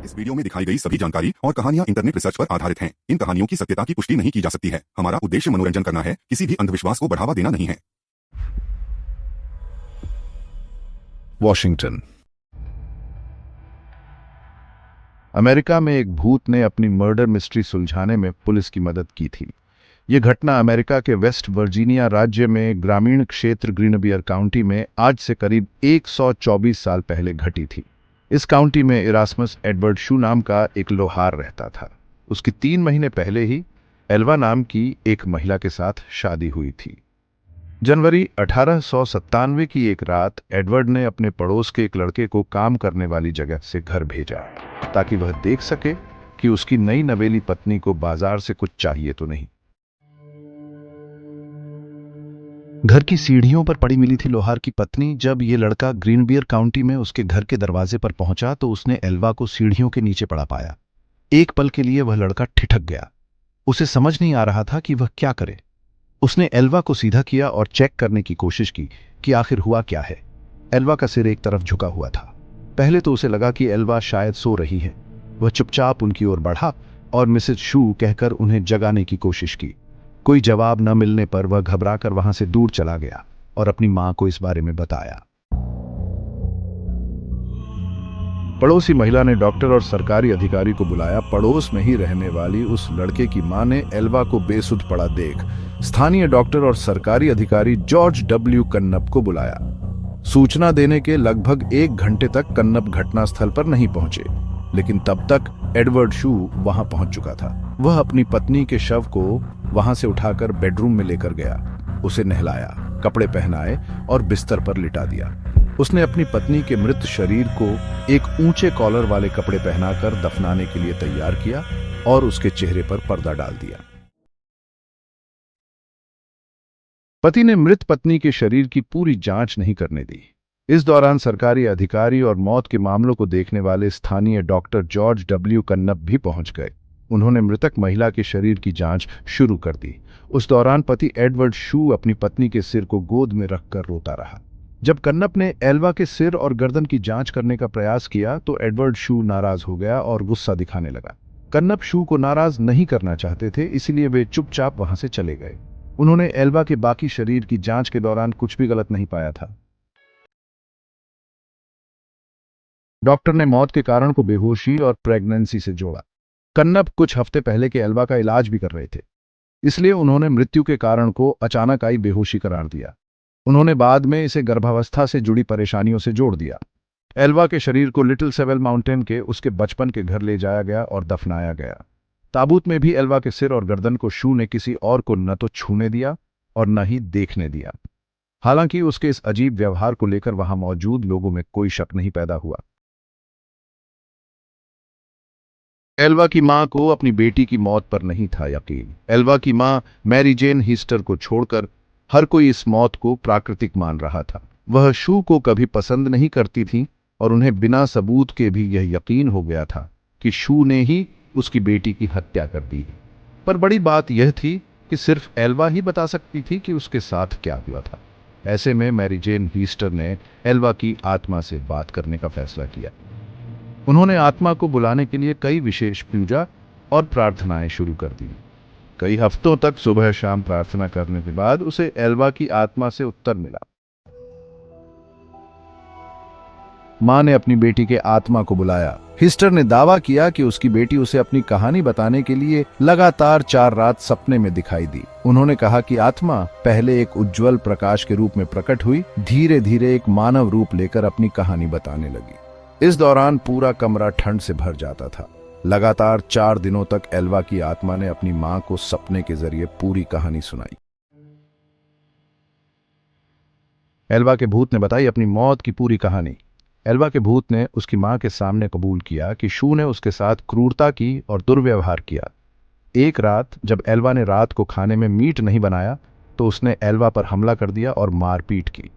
इस वीडियो में दिखाई गई सभी जानकारी और कहानियां इंटरनेट रिसर्च पर आधारित हैं। इन कहानियों की सत्यता की पुष्टि नहीं की जा सकती है। हमारा उद्देश्य मनोरंजन करना है, किसी भी अंधविश्वास को बढ़ावा देना नहीं है। वॉशिंगटन, अमेरिका में एक भूत ने अपनी मर्डर मिस्ट्री सुलझाने में पुलिस की मदद की थी। यह घटना अमेरिका के वेस्ट वर्जीनिया राज्य में ग्रामीण क्षेत्र ग्रीनबियर काउंटी में आज से करीब 124 साल पहले घटी थी। इस काउंटी में इरास्मस एडवर्ड शू नाम का एक लोहार रहता था। उसकी 3 महीने पहले ही एल्वा नाम की एक महिला के साथ शादी हुई थी। जनवरी 1897 की एक रात एडवर्ड ने अपने पड़ोस के एक लड़के को काम करने वाली जगह से घर भेजा ताकि वह देख सके कि उसकी नई नवेली पत्नी को बाजार से कुछ चाहिए तो नहीं। घर की सीढ़ियों पर पड़ी मिली थी लोहार की पत्नी। जब ये लड़का ग्रीनबियर काउंटी में उसके घर के दरवाजे पर पहुंचा तो उसने एल्वा को सीढ़ियों के नीचे पड़ा पाया। एक पल के लिए वह लड़का ठिठक गया। उसे समझ नहीं आ रहा था कि वह क्या करे। उसने एल्वा को सीधा किया और चेक करने की कोशिश की कि आखिर हुआ क्या है। एल्वा का सिर एक तरफ झुका हुआ था। पहले तो उसे लगा कि एल्वा शायद सो रही है। वह चुपचाप उनकी ओर बढ़ा और मिसेज शू कहकर उन्हें जगाने की कोशिश की। कोई जवाब न मिलने पर वह घबराकर वहां से दूर चला गया और अपनी मां को इस बारे में बताया। पड़ोसी महिला ने डॉक्टर और सरकारी अधिकारी को बुलाया। पड़ोस में ही रहने वाली उस लड़के की मां ने एल्वा को बेसुध पड़ा देख स्थानीय डॉक्टर और सरकारी अधिकारी जॉर्ज डब्ल्यू कन्नप को बुलाया। सूचना देने के लगभग 1 घंटे तक कन्नप घटनास्थल पर नहीं पहुंचे, लेकिन तब तक एडवर्ड शू वहां पहुंच चुका था। वह अपनी पत्नी के शव को वहां से उठाकर बेडरूम में लेकर गया। उसे नहलाया, कपड़े पहनाए और बिस्तर पर लिटा दिया। उसने अपनी पत्नी के मृत शरीर को एक ऊंचे कॉलर वाले कपड़े पहनाकर दफनाने के लिए तैयार किया और उसके चेहरे पर पर्दा डाल दिया। पति ने मृत पत्नी के शरीर की पूरी जांच नहीं करने दी। इस दौरान सरकारी अधिकारी और मौत के मामलों को देखने वाले स्थानीय डॉक्टर जॉर्ज डब्ल्यू कन्नप भी पहुंच गए। उन्होंने मृतक महिला के शरीर की जांच शुरू कर दी। उस दौरान पति एडवर्ड शू अपनी पत्नी के सिर को गोद में रखकर रोता रहा। जब कन्नप ने एल्वा के सिर और गर्दन की जांच करने का प्रयास किया तो एडवर्ड शू नाराज हो गया और गुस्सा दिखाने लगा। कन्नप शू को नाराज नहीं करना चाहते थे, इसलिए वे चुपचाप वहां से चले गए। उन्होंने एल्वा के बाकी शरीर की जांच के दौरान कुछ भी गलत नहीं पाया था। डॉक्टर ने मौत के कारण को बेहोशी और प्रेगनेंसी से जोड़ा। कन्नप कुछ हफ्ते पहले के एल्वा का इलाज भी कर रहे थे, इसलिए उन्होंने मृत्यु के कारण को अचानक आई बेहोशी करार दिया। उन्होंने बाद में इसे गर्भावस्था से जुड़ी परेशानियों से जोड़ दिया। एल्वा के शरीर को लिटिल सेवल माउंटेन के उसके बचपन के घर ले जाया गया और दफनाया गया। ताबूत में भी एल्वा के सिर और गर्दन को शू ने किसी और को न तो छूने दिया और न ही देखने दिया। हालांकि उसके इस अजीब व्यवहार को लेकर वहां मौजूद लोगों में कोई शक नहीं पैदा हुआ। एल्वा की मां को अपनी बेटी की मौत पर नहीं था यकीन। एल्वा की मां मैरी जेन हीस्टर को छोड़कर हर कोई इस मौत को प्राकृतिक मान रहा था। वह शू को कभी पसंद नहीं करती थी और उन्हें बिना सबूत के भी यह यकीन हो गया था कि शू ने ही उसकी बेटी की हत्या कर दी। पर बड़ी बात यह थी कि सिर्फ एल्वा ही बता सकती थी कि उसके साथ क्या हुआ था। ऐसे में मैरी जेन हीस्टर ने एल्वा की आत्मा से बात करने का फैसला किया। उन्होंने आत्मा को बुलाने के लिए कई विशेष पूजा और प्रार्थनाएं शुरू कर दी। कई हफ्तों तक सुबह शाम प्रार्थना करने के बाद उसे एल्वा की आत्मा से उत्तर मिला। मां ने अपनी बेटी के आत्मा को बुलाया। हिस्टर ने दावा किया कि उसकी बेटी उसे अपनी कहानी बताने के लिए लगातार 4 रात सपने में दिखाई दी। उन्होंने कहा कि आत्मा पहले एक उज्जवल प्रकाश के रूप में प्रकट हुई, धीरे धीरे एक मानव रूप लेकर अपनी कहानी बताने लगी। इस दौरान पूरा कमरा ठंड से भर जाता था। लगातार 4 दिनों तक एल्वा की आत्मा ने अपनी मां को सपने के जरिए पूरी कहानी सुनाई। एल्वा के भूत ने बताई अपनी मौत की पूरी कहानी। एल्वा के भूत ने उसकी मां के सामने कबूल किया कि शू ने उसके साथ क्रूरता की और दुर्व्यवहार किया। एक रात जब एल्वा ने रात को खाने में मीट नहीं बनाया तो उसने एल्वा पर हमला कर दिया और मारपीट की।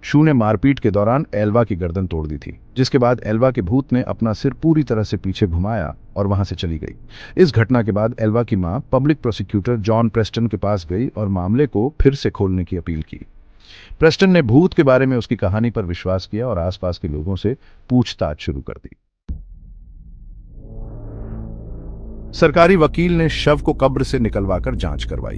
शू ने मारपीट के दौरान एल्वा की गर्दन तोड़ दी थी, जिसके बाद एल्वा के भूत ने अपना सिर पूरी तरह से पीछे घुमाया और वहां से चली गई। इस घटना के बाद एल्वा की मां पब्लिक प्रोसिक्यूटर जॉन प्रेस्टन के पास गई और मामले को फिर से खोलने की अपील की। प्रेस्टन ने भूत के बारे में उसकी कहानी पर विश्वास किया और आसपास के लोगों से पूछताछ शुरू कर दी। सरकारी वकील ने शव को कब्र से निकलवाकर जांच करवाई।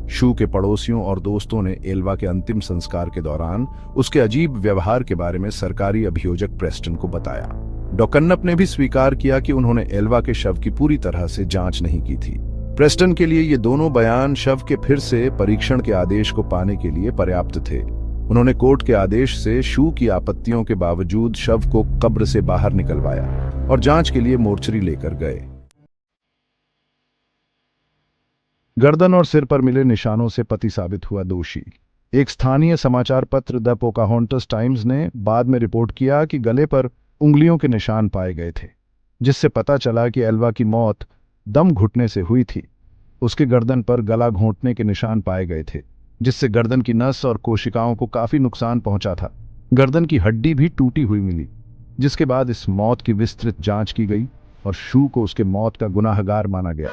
शू के पड़ोसियों और दोस्तों ने एल्वा के अंतिम संस्कार के दौरान उसके अजीब व्यवहार के बारे में सरकारी अभियोजक प्रेस्टन को बताया। डॉकन्नप ने भी स्वीकार किया कि उन्होंने एल्वा के शव की पूरी तरह से जांच नहीं की थी। प्रेस्टन के लिए ये दोनों बयान शव के फिर से परीक्षण के आदेश को पाने के लिए पर्याप्त थे। उन्होंने कोर्ट के आदेश से शू की आपत्तियों के बावजूद शव को कब्र से बाहर निकलवाया और जांच के लिए मोर्चरी लेकर गए। गर्दन और सिर पर मिले निशानों से पति साबित हुआ दोषी। एक स्थानीय समाचार पत्र द पोकाहोंटस टाइम्स ने बाद में रिपोर्ट किया कि गले पर उंगलियों के निशान पाए गए थे, जिससे पता चला कि एल्वा की मौत दम घुटने से हुई थी। उसके गर्दन पर गला घोंटने के निशान पाए गए थे, जिससे गर्दन की नस और कोशिकाओं को काफी नुकसान पहुंचा था। गर्दन की हड्डी भी टूटी हुई मिली, जिसके बाद इस मौत की विस्तृत जांच की गई और शू को उसके मौत का गुनाहगार माना गया।